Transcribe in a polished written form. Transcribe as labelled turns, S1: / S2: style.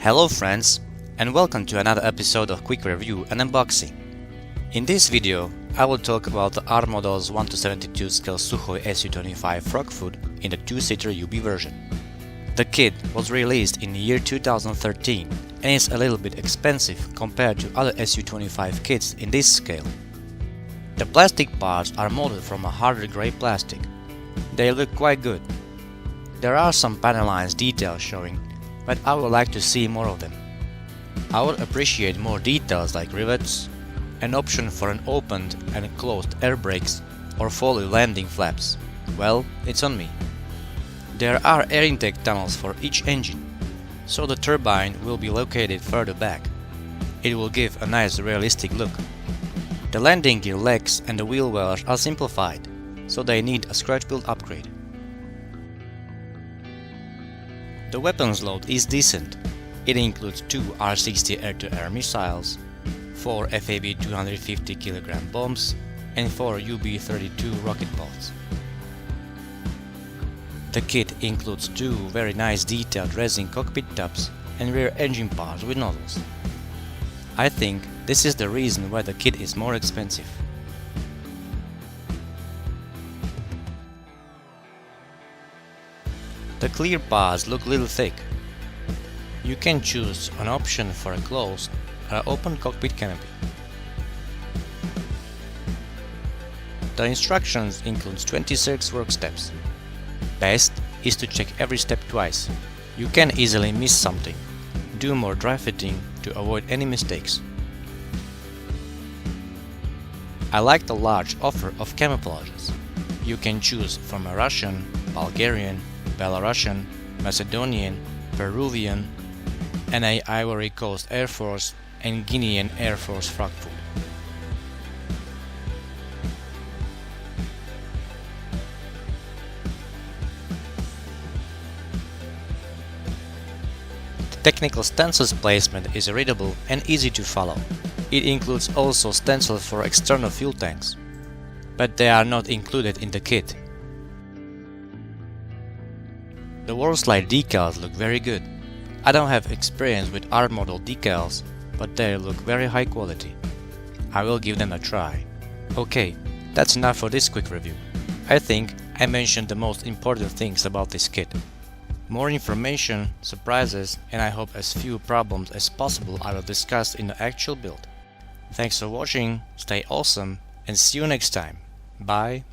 S1: Hello friends, and welcome to another episode of Quick Review and Unboxing. In this video, I will talk about the R Model's 1:72 scale Sukhoi Su-25 Frogfoot in the 2-seater UB version. The kit was released in the year 2013 and is a little bit expensive compared to other Su-25 kits in this scale. The plastic parts are molded from a harder grey plastic. They look quite good. There are some panelized details showing, but I would like to see more of them. I would appreciate more details like rivets, an option for an opened and closed air brakes or fully landing flaps. Well, it's on me. There are air intake tunnels for each engine, so the turbine will be located further back. It will give a nice realistic look. The landing gear legs and the wheel wells are simplified, so they need a scratch build upgrade. The weapons load is decent. It includes 2 R-60 air-to-air missiles, 4 FAB 250 kg bombs, and 4 UB-32 rocket pods. The kit includes 2 very nice detailed resin cockpit tops and rear engine parts with nozzles. I think this is the reason why the kit is more expensive. The clear pads look a little thick. You can choose an option for a closed or open cockpit canopy. The instructions include 26 work steps. Best is to check every step twice. You can easily miss something. Do more dry fitting to avoid any mistakes. I like the large offer of camouflages. You can choose from a Russian, Bulgarian, Belarusian, Macedonian, Peruvian, and a Ivory Coast Air Force and Guinean Air Force Frogfoot. The technical stencils placement is readable and easy to follow. It includes also stencils for external fuel tanks, but they are not included in the kit. The wall slide decals look very good. I don't have experience with R model decals, but they look very high quality. I will give them a try. Okay, that's enough for this quick review. I think I mentioned the most important things about this kit. More information, surprises, and I hope as few problems as possible I will discuss in the actual build. Thanks for watching, stay awesome, and see you next time. Bye.